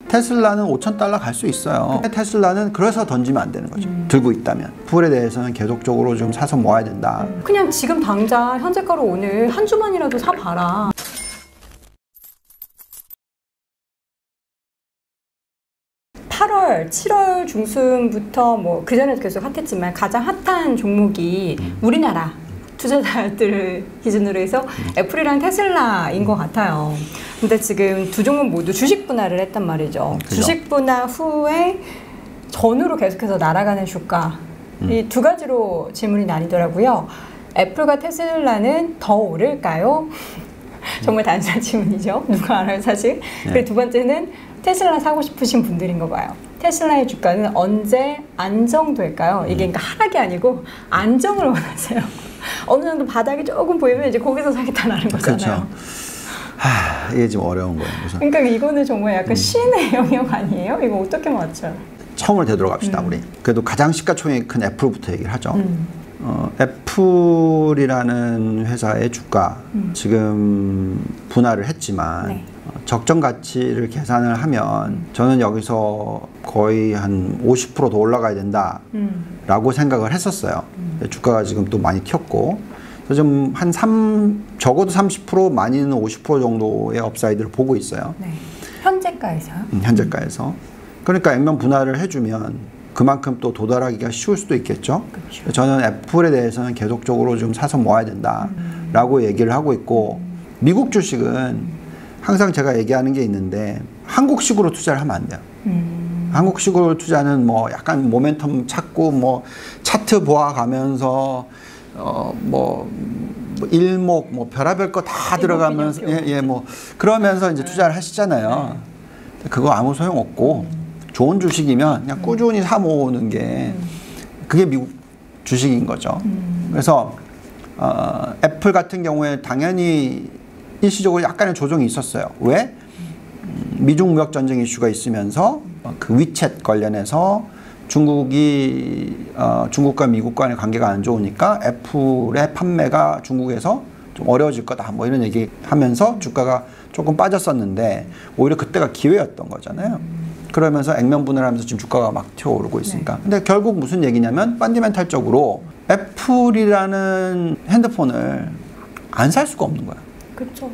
테슬라는 5,000달러 갈 수 있어요. 테슬라는 그래서 던지면 안 되는 거죠. 들고 있다면. 애플에 대해서는 계속적으로 좀 사서 모아야 된다. 그냥 지금 당장 현재가로 오늘 한 주만이라도 사봐라. 8월, 7월 중순부터 뭐 그전에도 계속 핫했지만 가장 핫한 종목이 우리나라 투자자들을 기준으로 해서 애플이랑 테슬라인 것 같아요. 근데 지금 두 종목 모두 주식 분할을 했단 말이죠. 그죠. 주식 분할 후에 전후로 계속해서 날아가는 주가. 이 두 가지로 질문이 나뉘더라고요. 애플과 테슬라는 더 오를까요? 정말 단순한 질문이죠. 누가 알아요, 사실? 그리고 두 번째는 테슬라 사고 싶으신 분들인 거 봐요. 테슬라의 주가는 언제 안정될까요? 이게 그러니까 하락이 아니고 안정을 원하세요. 어느 정도 바닥이 조금 보이면 이제 거기서 사겠다는 거잖아요. 그렇죠. 이게 좀 어려운 거예요. 우선. 그러니까 이거는 정말 약간 신의 영역 아니에요? 이거 어떻게 맞죠? 처음으로 되돌아갑시다, 우리. 그래도 가장 시가총액이 큰 애플부터 얘기를 하죠. 애플이라는 회사의 주가 지금 분할을 했지만 네. 적정 가치를 계산을 하면 저는 여기서 거의 한 50% 더 올라가야 된다라고 생각을 했었어요. 주가가 지금 또 많이 튀었고 그래서 좀 한 적어도 30% 많이는 50% 정도의 업사이드를 보고 있어요. 네. 현재가에서요? 현재가에서. 그러니까 액면 분할을 해주면 그만큼 또 도달하기가 쉬울 수도 있겠죠. 그렇죠. 저는 애플에 대해서는 계속적으로 좀 사서 모아야 된다라고 얘기를 하고 있고 미국 주식은 항상 제가 얘기하는 게 있는데 한국식으로 투자를 하면 안 돼요. 한국식으로 투자는 뭐 약간 모멘텀 찾고 뭐 차트 보아가면서 뭐 일목 뭐 별의별 거 다 들어가면서 뭐 그러면서 이제 투자를 하시잖아요. 그거 아무 소용 없고 좋은 주식이면 그냥 꾸준히 사 모으는 게 그게 미국 주식인 거죠. 그래서 애플 같은 경우에 당연히 일시적으로 약간의 조정이 있었어요. 왜? 미중 무역 전쟁 이슈가 있으면서 그 위챗 관련해서 중국과 미국 간의 관계가 안 좋으니까 애플의 판매가 중국에서 좀 어려워질 거다. 뭐 이런 얘기 하면서 주가가 조금 빠졌었는데 오히려 그때가 기회였던 거잖아요. 그러면서 액면 분할하면서 지금 주가가 막 튀어오르고 있으니까. 네. 근데 결국 무슨 얘기냐면 펀디멘탈적으로 애플이라는 핸드폰을 안 살 수가 없는 거야. 그렇죠.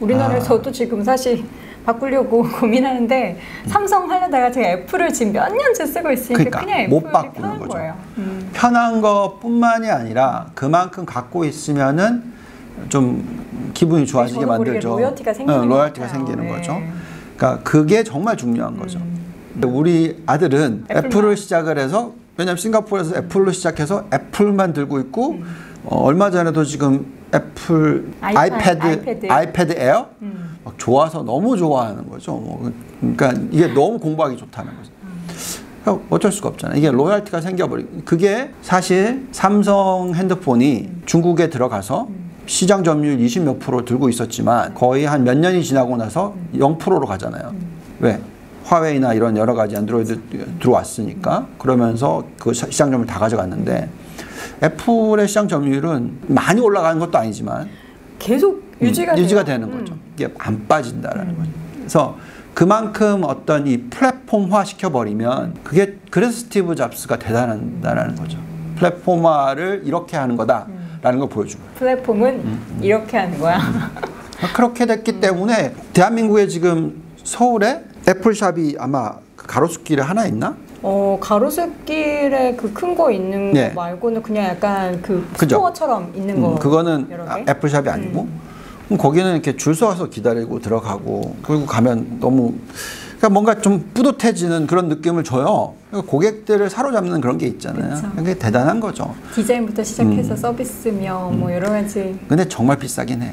우리나라에서도 지금 사실 바꾸려고 고민하는데 삼성 하려다가 제가 애플을 지금 몇 년째 쓰고 있으니까 그러니까 그냥 애플이 못 바꾸는 편한 거죠. 거예요. 편한 것뿐만이 아니라 그만큼 갖고 있으면은 좀 기분이 좋아지게 만들죠. 로열티가 생기는 로열티가 생기는 거죠. 그러니까 그게 정말 중요한 거죠. 우리 아들은 애플을 시작을 해서 왜냐하면 싱가포르에서 애플로 시작해서 애플만 들고 있고 얼마 전에도 지금 애플 아이패드 에어 막 좋아서 너무 좋아하는 거죠. 그러니까 이게 너무 공부하기 좋다는 거죠. 어쩔 수가 없잖아요. 이게 로열티가 생겨버리고 그게 사실 삼성 핸드폰이 중국에 들어가서 시장 점유율 20 몇 프로 들고 있었지만 거의 한 몇 년이 지나고 나서 0%로 가잖아요. 왜? 화웨이나 이런 여러 가지 안드로이드 들어왔으니까 그러면서 그 시장 점유율 다 가져갔는데 애플의 시장 점유율은 많이 올라가는 것도 아니지만 계속 유지가 되는 거죠. 이게 안 빠진다라는 거죠. 그래서 그만큼 어떤 이 플랫폼화 시켜버리면 그게 그래서 스티브 잡스가 대단하다라는 거죠. 플랫폼화를 이렇게 하는 거다라는 걸 보여준 거예요. 플랫폼은 이렇게 하는 거야. 그렇게 됐기 때문에 대한민국에 지금 서울에 애플샵이 아마 가로수길에 하나 있나? 가로수길에 그 큰 거 있는 거 말고는 그냥 약간 그 스토어처럼 있는 거. 그거는 애플샵이 아니고 거기는 이렇게 줄 서서 기다리고 들어가고 그리고 가면 너무 그러니까 뭔가 좀 뿌듯해지는 그런 느낌을 줘요. 그러니까 고객들을 사로잡는 그런 게 있잖아요. 그쵸. 그게 대단한 거죠. 디자인부터 시작해서 서비스며 뭐 여러 가지. 근데 정말 비싸긴 해.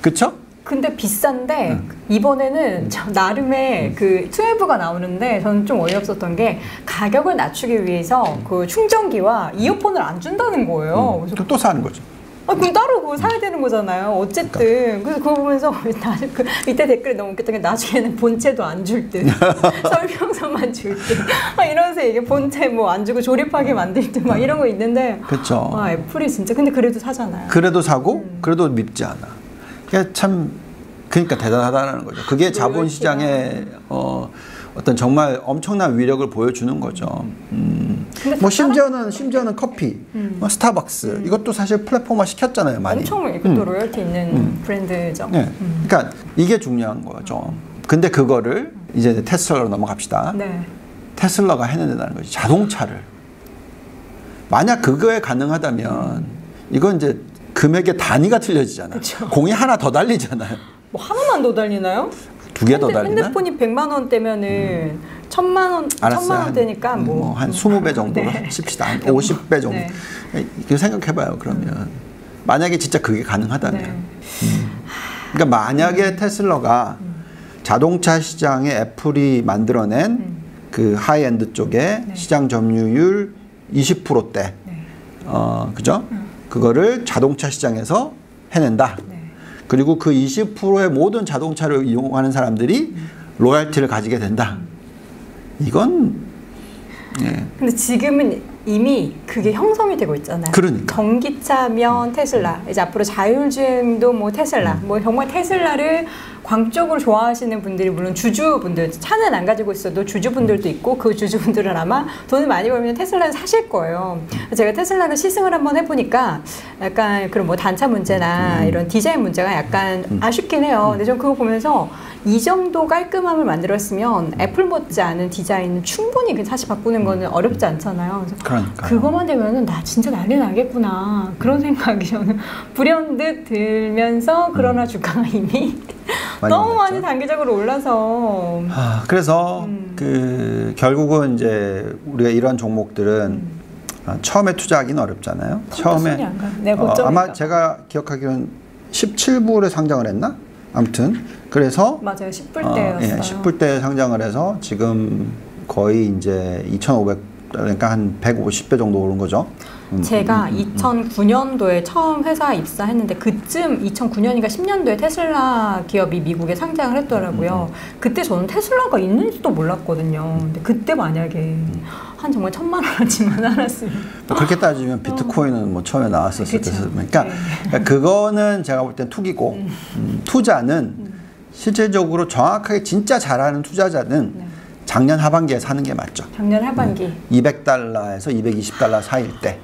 그쵸? 근데 비싼데 이번에는 나름의 그 12가 나오는데 저는 좀 어이없었던 게 가격을 낮추기 위해서 그 충전기와 이어폰을 안 준다는 거예요. 그래서 또 사는 거죠. 그럼 따로 그거 사야 되는 거잖아요. 어쨌든. 그래서 그거 보면서 그 밑에 댓글이 너무 웃겼던 게 나중에는 본체도 안 줄 듯. 설명서만 줄 듯. 이러면서 이게 본체 뭐 안 주고 조립하게 만들 듯 막 이런 거 있는데. 그렇죠. 애플이 진짜 근데 그래도 사잖아요. 그래도 사고 그래도 밉지 않아. 그러니까 참 그러니까 대단하다는 거죠. 그게 자본시장의 어떤 정말 엄청난 위력을 보여주는 거죠. 뭐 심지어는 커피, 뭐 스타벅스 이것도 사실 플랫폼화 시켰잖아요, 많이. 엄청 또 로열티 있는 브랜드죠. 네. 그러니까 이게 중요한 거죠. 근데 그거를 이제 테슬라로 넘어갑시다. 네. 테슬라가 해낸다는 거지. 자동차를. 만약 그거에 가능하다면 이건 이제 금액의 단위가 틀려지잖아요. 그쵸. 공이 하나 더 달리잖아요. 뭐 하나만 더 달리나? 2개 더 달리나? 핸드폰이 100만 원대면은 1000만 원대니까 뭐 한 20배 정도로 네. 칩시다. 한 50배 정도. 네. 이거 생각해봐요. 그러면 만약에 진짜 그게 가능하다면. 네. 그러니까 만약에 테슬라가 자동차 시장에 애플이 만들어낸 그 하이엔드 쪽에 시장 점유율 20%대, 그죠? 그거를 자동차 시장에서 해낸다. 그리고 그 20%의 모든 자동차를 이용하는 사람들이 로열티를 가지게 된다. 이건 예. 근데 지금은 이미 그게 형성이 되고 있잖아요. 그러니까. 전기차면 테슬라, 이제 앞으로 자율주행도 뭐 테슬라, 뭐 정말 테슬라를 광적으로 좋아하시는 분들이 물론 주주분들, 차는 안 가지고 있어도 주주분들도 있고 그 주주분들은 아마 돈을 많이 벌면 테슬라를 사실 거예요. 제가 테슬라를 시승을 한번 해보니까 약간 그런 뭐 단차 문제나 이런 디자인 문제가 약간 아쉽긴 해요. 근데 전 그거 보면서 이 정도 깔끔함을 만들었으면 애플 못지않은 디자인은 충분히 사실 바꾸는 거는 어렵지 않잖아요. 그래서 그러니까요. 그거만 되면은 나 진짜 난리 나겠구나 그런 생각이 저는 불현듯 들면서 그러나 주가가 이미 너무 많이 단기적으로 올라서 그래서 그 결국은 이제 우리가 이런 종목들은 처음에 투자하기는 어렵잖아요. 처음에 아마 제가 기억하기로는 17불에 상장을 했나? 아무튼 그래서 맞아요. 10불대였어요. 예, 10불대 상장을 해서 지금 거의 이제 2,500 그러니까 한 150배 정도 오른 거죠. 제가 2009년도에 처음 회사 입사했는데 그쯤 2009년인가 10년도에 테슬라 기업이 미국에 상장을 했더라고요. 그때 저는 테슬라가 있는지도 몰랐거든요. 근데 그때 만약에 한 정말 1,000만 원어치만 알았으면 그렇게 따지면 비트코인은 뭐 처음에 나왔었을 때 그러니까 그거는 제가 볼 땐 투기고 투자는 실질적으로 정확하게 진짜 잘하는 투자자는 작년 하반기에 사는 게 맞죠. 작년 하반기 200달러에서 220달러 사이일 때.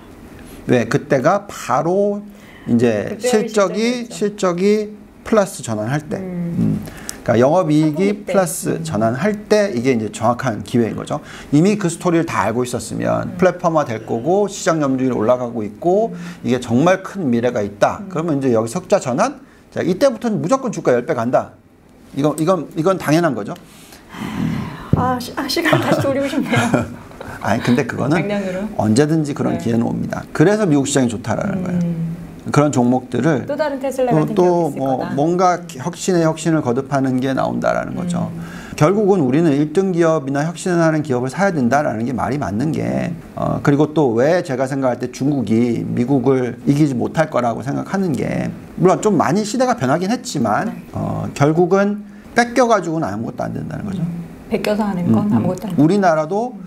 왜 그때가 바로 이제 실적이 플러스 전환할 때. 그러니까 영업이익이 플러스 전환할 때 이게 이제 정확한 기회인 거죠. 이미 그 스토리를 다 알고 있었으면 플랫폼화 될 거고 시장 점유율이 올라가고 있고 이게 정말 큰 미래가 있다. 그러면 이제 여기 석자 전환. 자, 이때부터는 무조건 주가 10배 간다. 이건 당연한 거죠. 시간 다시 돌리고 싶네요. 아니 근데 그거는 작년으로? 언제든지 그런 기회는 옵니다. 그래서 미국 시장이 좋다라는 거예요. 그런 종목들을 또 다른 테슬라 같은 또 뭔가 혁신을 거듭하는 게 나온다라는 거죠. 결국은 우리는 1등 기업이나 혁신하는 기업을 사야 된다라는 게 말이 맞는 게 그리고 또 왜 제가 생각할 때 중국이 미국을 이기지 못할 거라고 생각하는 게 물론 좀 많이 시대가 변하긴 했지만 결국은 뺏겨가지고는 아무것도 안 된다는 거죠. 베껴서 하는 건 아무것도 안 돼. 우리나라도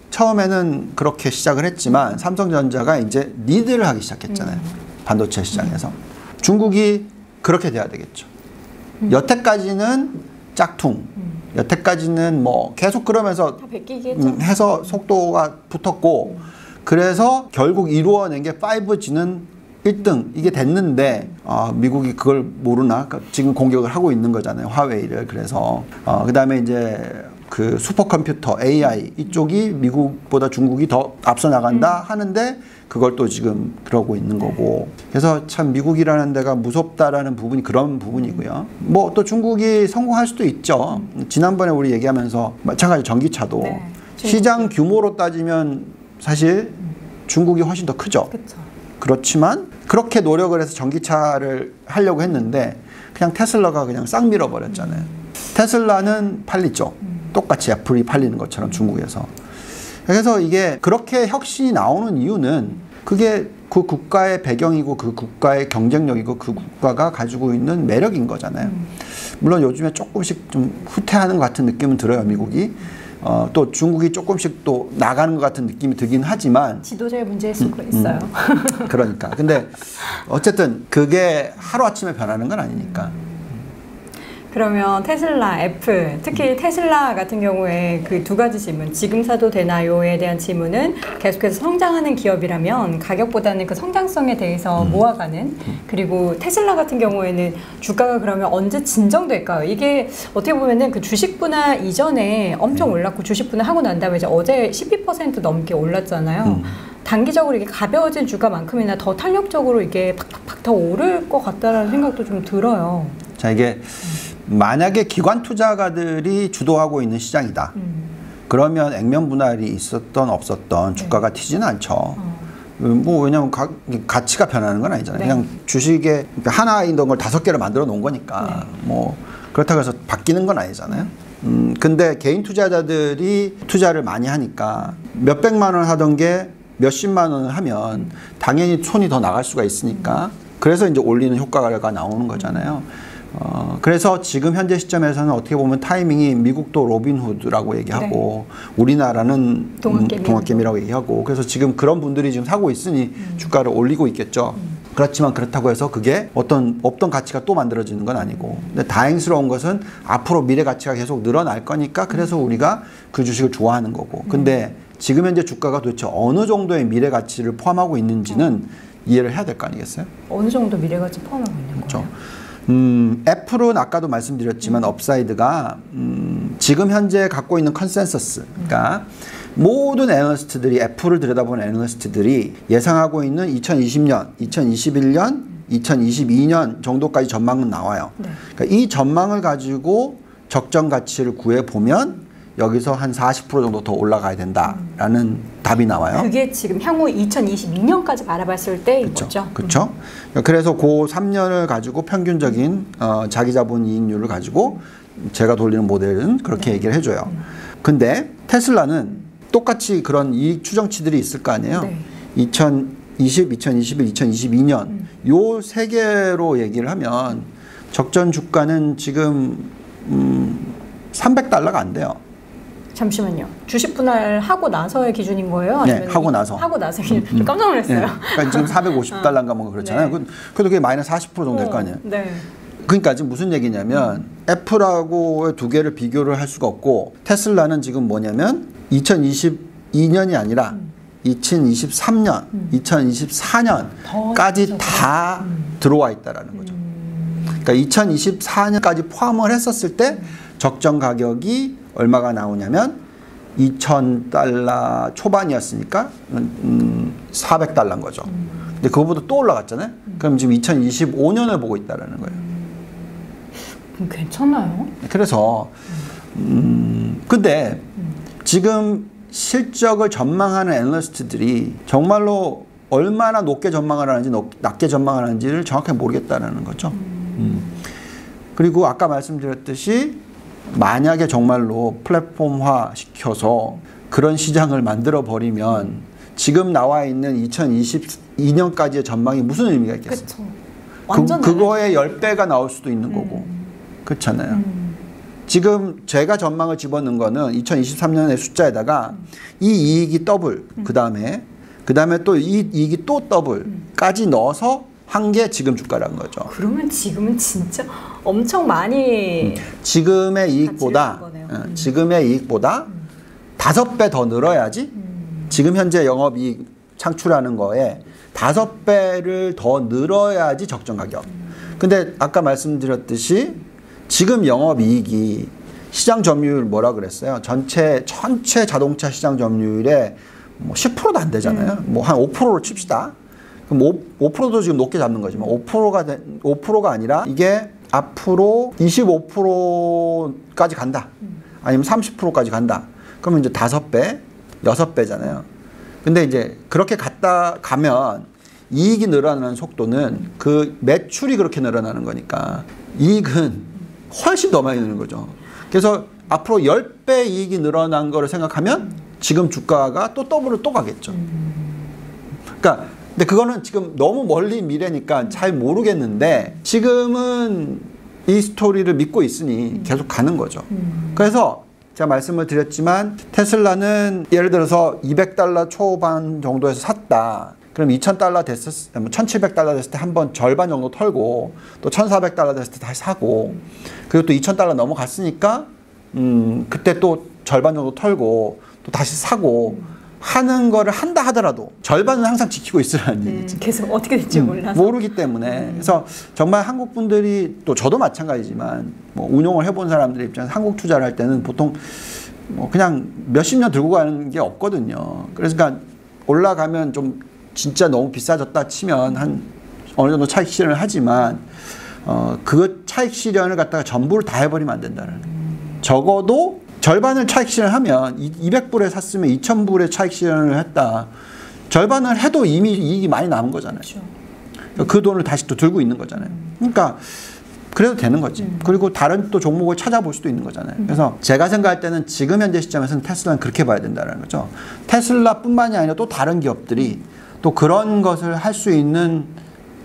처음에는 그렇게 시작을 했지만 삼성전자가 이제 리드를 하기 시작했잖아요. 반도체 시장에서. 중국이 그렇게 돼야 되겠죠. 여태까지는 짝퉁. 여태까지는 뭐 계속 그러면서 다 베끼겠죠. 해서 속도가 붙었고 그래서 결국 이루어낸 게 5G는 1등 이게 됐는데 미국이 그걸 모르나 지금 공격을 하고 있는 거잖아요. 화웨이를. 그래서 그다음에 이제 그 슈퍼컴퓨터 AI 이쪽이 미국보다 중국이 더 앞서 나간다 하는데 그걸 또 지금 그러고 있는 거고 그래서 참 미국이라는 데가 무섭다라는 부분이 그런 부분이고요. 뭐 또 중국이 성공할 수도 있죠. 지난번에 우리 얘기하면서 마찬가지 전기차도 시장 규모로 따지면 사실 중국이 훨씬 더 크죠. 그쵸. 그렇지만 그렇게 노력을 해서 전기차를 하려고 했는데 그냥 테슬라가 그냥 싹 밀어버렸잖아요. 테슬라는 팔리죠. 똑같이 애플이 팔리는 것처럼 중국에서. 그래서 이게 그렇게 혁신이 나오는 이유는 그게 그 국가의 배경이고 그 국가의 경쟁력이고 그 국가가 가지고 있는 매력인 거잖아요. 물론 요즘에 조금씩 좀 후퇴하는 것 같은 느낌은 들어요, 미국이. 또 중국이 조금씩 또 나가는 것 같은 느낌이 들긴 하지만 지도자의 문제일 수가 있어요. 그러니까. 근데 어쨌든 그게 하루아침에 변하는 건 아니니까. 그러면 테슬라, 애플, 특히 테슬라 같은 경우에 그 두 가지 질문, 지금 사도 되나요에 대한 질문은 계속해서 성장하는 기업이라면 가격보다는 그 성장성에 대해서 모아가는, 그리고 테슬라 같은 경우에는 주가가 그러면 언제 진정될까요? 이게 어떻게 보면은 그 주식 분할 이전에 엄청 올랐고 주식 분할하고 난 다음에 이제 어제 12% 넘게 올랐잖아요. 단기적으로 이게 가벼워진 주가만큼이나 더 탄력적으로 이게 팍팍팍 더 오를 것 같다라는 생각도 좀 들어요. 자, 이게 만약에 기관 투자가들이 주도하고 있는 시장이다. 그러면 액면 분할이 있었던 없었던 주가가 튀지는 않죠. 뭐 왜냐면 가치가 변하는 건 아니잖아요. 네. 그냥 주식에 하나인 걸 5개를 만들어 놓은 거니까 뭐 그렇다고 해서 바뀌는 건 아니잖아요. 근데 개인 투자자들이 투자를 많이 하니까 몇백만 원 하던 게 몇십만 원을 하면 당연히 손이 더 나갈 수가 있으니까 그래서 이제 올리는 효과가 나오는 거잖아요. 그래서 지금 현재 시점에서는 어떻게 보면 타이밍이 미국도 로빈후드라고 얘기하고 우리나라는 동학개미라고 얘기하고 그래서 지금 그런 분들이 지금 사고 있으니 주가를 올리고 있겠죠. 그렇지만 그렇다고 해서 그게 어떤 없던 가치가 또 만들어지는 건 아니고 근데 다행스러운 것은 앞으로 미래 가치가 계속 늘어날 거니까 그래서 우리가 그 주식을 좋아하는 거고 근데 지금 현재 주가가 도대체 어느 정도의 미래 가치를 포함하고 있는지는 이해를 해야 될 거 아니겠어요? 어느 정도 미래 가치 포함하고 있는 그렇죠. 거예요? 애플은 아까도 말씀드렸지만 업사이드가 지금 현재 갖고 있는 컨센서스 그러니까 모든 애널리스트들이 애플을 들여다보는 애널리스트들이 예상하고 있는 2020년, 2021년, 2022년 정도까지 전망은 나와요. 네. 그러니까 이 전망을 가지고 적정 가치를 구해보면 여기서 한 40% 정도 더 올라가야 된다라는 답이 나와요. 그게 지금 향후 2022년까지 바라봤을 때인 거죠. 그렇죠. 그래서 그 3년을 가지고 평균적인 자기 자본 이익률을 가지고 제가 돌리는 모델은 그렇게 얘기를 해줘요. 근데 테슬라는 똑같이 그런 이익 추정치들이 있을 거 아니에요. 네. 2020, 2021, 2022년 요 세 개로 얘기를 하면 적전 주가는 지금 300달러가 안 돼요. 잠시만요. 주식 분할 하고 나서의 기준인 거예요? 아니면 네, 하고 나서. 하고 나서 좀 깜짝 놀랐어요. 네. 그러니까 지금 450달러인가 뭐 그렇잖아요. 네. 그래도 그게 마이너스 40% 정도 될 거 아니에요. 네. 그러니까 지금 무슨 얘기냐면 애플하고 두 개를 비교를 할 수가 없고 테슬라는 지금 뭐냐면 2022년이 아니라 2023년, 2024년까지 다 들어와 있다라는 거죠. 그러니까 2024년까지 포함을 했었을 때 적정 가격이 얼마가 나오냐면 2,000달러 초반이었으니까 400달러인 거죠. 근데 그거보다 또 올라갔잖아요. 그럼 지금 2025년을 보고 있다라는 거예요. 괜찮아요? 그래서 근데 지금 실적을 전망하는 애널리스트들이 정말로 얼마나 높게 전망을 하는지 낮게 전망을 하는지를 정확하게 모르겠다는 거죠. 그리고 아까 말씀드렸듯이 만약에 정말로 플랫폼화 시켜서 그런 시장을 만들어 버리면 지금 나와 있는 2022년까지의 전망이 무슨 의미가 있겠어요? 그쵸. 완전 그거의 10배가 나올 수도 있는 거고 그렇잖아요. 지금 제가 전망을 집어넣은 거는 2023년의 숫자에다가 이 이익이 더블 그 다음에 또 이 이익이 또 더블까지 넣어서 한 게 지금 주가라는 거죠. 그러면 지금은 진짜 엄청 많이 지금의 이익보다 5배 더 늘어야지 지금 현재 영업이익 창출하는 거에 5배를 더 늘어야지 적정 가격. 근데 아까 말씀드렸듯이 지금 영업이익이 시장 점유율 뭐라 그랬어요? 전체 자동차 시장 점유율의 뭐 10%도 안 되잖아요. 뭐 한 5%로 칩시다. 그럼 5%도 지금 높게 잡는 거지만 5%가 아니라 이게 앞으로 25%까지 간다. 아니면 30%까지 간다. 그러면 이제 5배, 6배잖아요. 근데 이제 그렇게 가면 이익이 늘어나는 속도는 그 매출이 그렇게 늘어나는 거니까 이익은 훨씬 더 많이 느는 거죠. 그래서 앞으로 10배 이익이 늘어난 거를 생각하면 지금 주가가 또 더블을 또 가겠죠. 그러니까 근데 그거는 지금 너무 멀리 미래니까 잘 모르겠는데 지금은 이 스토리를 믿고 있으니 계속 가는 거죠. 그래서 제가 말씀을 드렸지만 테슬라는 예를 들어서 $200 초반 정도에서 샀다. 그럼 2,000달러 됐을 때, 1,700달러 됐을 때 한 번 절반 정도 털고 또 1,400달러 됐을 때 다시 사고 그리고 또 2,000달러 넘어갔으니까 그때 또 절반 정도 털고 또 다시 사고 하는 거를 한다 하더라도 절반은 항상 지키고 있으라는 얘기지. 계속 어떻게 될지 몰라서. 모르기 때문에. 그래서 정말 한국 분들이 또 저도 마찬가지지만 뭐 운용을 해본 사람들의 입장에서 한국 투자를 할 때는 보통 뭐 그냥 몇십 년 들고 가는 게 없거든요. 그러니까 올라가면 좀 진짜 너무 비싸졌다 치면 한 어느 정도 차익 실현을 하지만 그 차익 실현을 갖다가 전부를 다 해버리면 안 된다는 거예요. 적어도 절반을 차익 실현을 하면 200불에 샀으면 2,000불에 차익 실현을 했다. 절반을 해도 이미 이익이 많이 남은 거잖아요. 그렇죠. 그 돈을 다시 또 들고 있는 거잖아요. 그러니까 그래도 되는 거지. 그리고 다른 또 종목을 찾아볼 수도 있는 거잖아요. 그래서 제가 생각할 때는 지금 현재 시점에서는 테슬라는 그렇게 봐야 된다는 거죠. 테슬라뿐만이 아니라 또 다른 기업들이 또 그런 것을 할 수 있는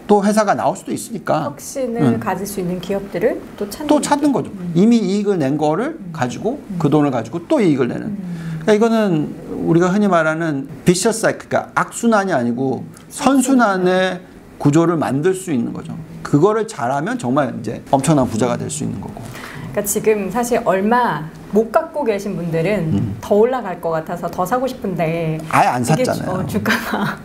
또 회사가 나올 수도 있으니까 혁신을 가질 수 있는 기업들을 또 찾는 거죠. 이미 이익을 낸 거를 가지고 그 돈을 가지고 또 이익을 내는. 그러니까 이거는 우리가 흔히 말하는 비셔스 사이클, 그러니까 악순환이 아니고 선순환의 구조를 만들 수 있는 거죠. 그거를 잘하면 정말 이제 엄청난 부자가 될 수 있는 거고. 그러니까 지금 사실 얼마 못 갖고 계신 분들은 더 올라갈 것 같아서 더 사고 싶은데 아예 안 샀잖아요. 주가가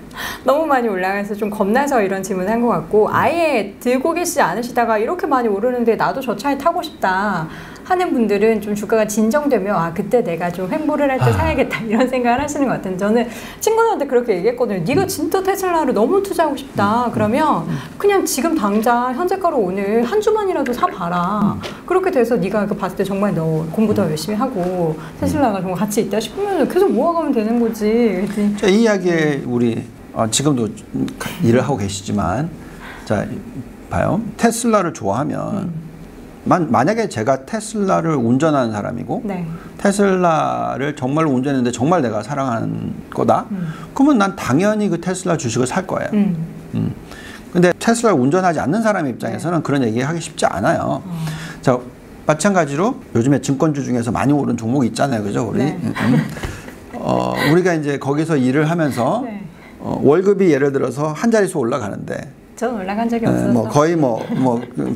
너무 많이 올라가서 좀 겁나서 이런 질문을 한 것 같고 아예 들고 계시지 않으시다가 이렇게 많이 오르는데 나도 저 차에 타고 싶다 하는 분들은 좀 주가가 진정되면 아 그때 내가 좀 횡보를 할 때 사야겠다 이런 생각을 하시는 것 같은데 저는 친구들한테 그렇게 얘기했거든요. 네가 진짜 테슬라를 너무 투자하고 싶다. 그러면 그냥 지금 당장 현재가로 오늘 한 주만이라도 사봐라. 그렇게 돼서 네가 봤을 때 정말 너 공부 더 열심히 하고 테슬라가 정말 가치 있다 싶으면 계속 모아가면 되는 거지. 자, 이 이야기에 우리 지금도 일을 하고 계시지만 자 봐요. 테슬라를 좋아하면 만약에 제가 테슬라를 운전하는 사람이고 네. 테슬라를 정말로 운전했는데 정말 내가 사랑하는 거다. 그러면 난 당연히 그 테슬라 주식을 살 거예요. 근데 테슬라를 운전하지 않는 사람 입장에서는 그런 얘기하기 쉽지 않아요. 자, 마찬가지로 요즘에 증권주 중에서 많이 오른 종목이 있잖아요. 그죠? 우리. 네. 우리가 이제 거기서 일을 하면서 네. 월급이 예를 들어서 한 자릿수 올라가는데 저는 올라간 적이 없어서 뭐 거의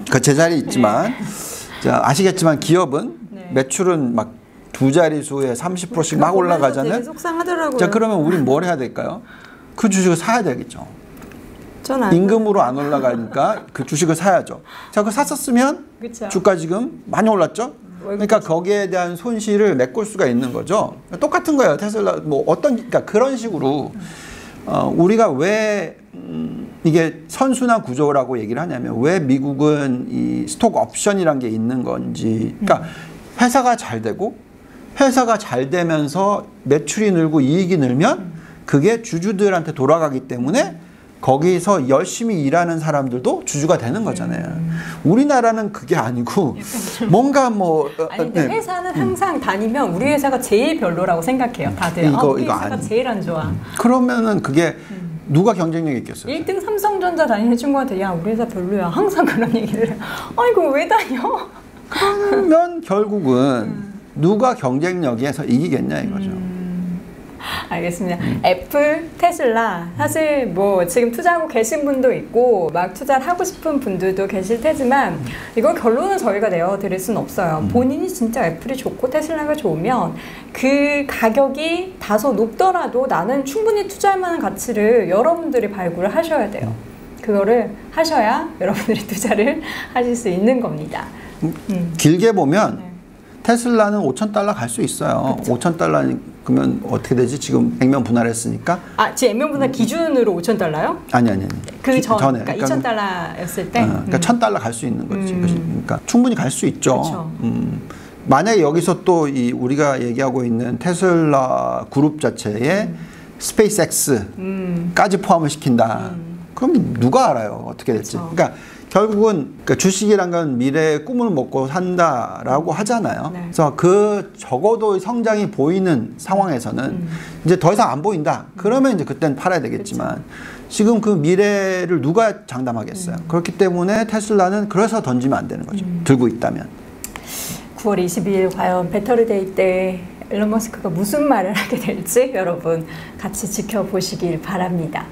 그 제자리 있지만 자, 아시겠지만 기업은 매출은 막 두 자릿수에 30%씩 막 올라가잖아요. 되게 속상하더라고요. 자, 그러면 우린 뭘 해야 될까요? 그 주식을 사야 되겠죠. 임금으로 안 올라가니까 그 주식을 사야죠. 자, 그거 샀었으면 그쵸. 주가 지금 많이 올랐죠? 그러니까 거기에 대한 손실을 메꿀 수가 있는 거죠. 똑같은 거예요. 테슬라 뭐 그러니까 그런 식으로 우리가 왜 이게 선순환 구조라고 얘기를 하냐면 왜 미국은 이 스톡 옵션이란 게 있는 건지 그러니까 회사가 잘 되고 회사가 잘 되면서 매출이 늘고 이익이 늘면 그게 주주들한테 돌아가기 때문에 거기서 열심히 일하는 사람들도 주주가 되는 거잖아요. 우리나라는 그게 아니고 뭔가 아니 근데 회사는 항상 다니면 우리 회사가 제일 별로라고 생각해요. 다들 우리 회사가 제일 안 좋아. 그러면은 그게 누가 경쟁력이 있겠어요? 1등 삼성전자 다니는 친구한테 야 우리 회사 별로야. 항상 그런 얘기를 해. 아니 그럼 왜 다녀? 그러면 결국은 누가 경쟁력에서 이기겠냐 이거죠. 알겠습니다. 애플, 테슬라 사실 뭐 지금 투자하고 계신 분도 있고 막 투자를 하고 싶은 분들도 계실 테지만 이건 결론은 저희가 내어드릴 수는 없어요. 본인이 진짜 애플이 좋고 테슬라가 좋으면 그 가격이 다소 높더라도 나는 충분히 투자할 만한 가치를 여러분들이 발굴을 하셔야 돼요. 그거를 하셔야 여러분들이 투자를 하실 수 있는 겁니다. 길게 보면 테슬라는 5,000달러 갈 수 있어요. 그쵸? 5,000달러 그러면 어떻게 되지? 지금 액면 분할했으니까. 지금 액면 분할 기준으로 5,000달러요? 아니. 그 전에. 그러니까 2,000달러였을 때. 그러니까 1,000달러 갈 수 있는 거지. 그러니까 충분히 갈 수 있죠. 만약에 여기서 또 우리가 얘기하고 있는 테슬라 그룹 자체에 스페이스X까지 포함을 시킨다. 그럼 누가 알아요? 어떻게 될지. 그쵸. 그러니까 결국은 주식이란 건 미래의 꿈을 먹고 산다라고 하잖아요. 네. 그래서 그 적어도 성장이 보이는 상황에서는 이제 더 이상 안 보인다. 그러면 이제 그때는 팔아야 되겠지만 그쵸. 지금 그 미래를 누가 장담하겠어요. 그렇기 때문에 테슬라는 그래서 던지면 안 되는 거죠. 들고 있다면. 9월 22일 과연 배터리데이 때 일론 머스크가 무슨 말을 하게 될지 여러분 같이 지켜보시길 바랍니다.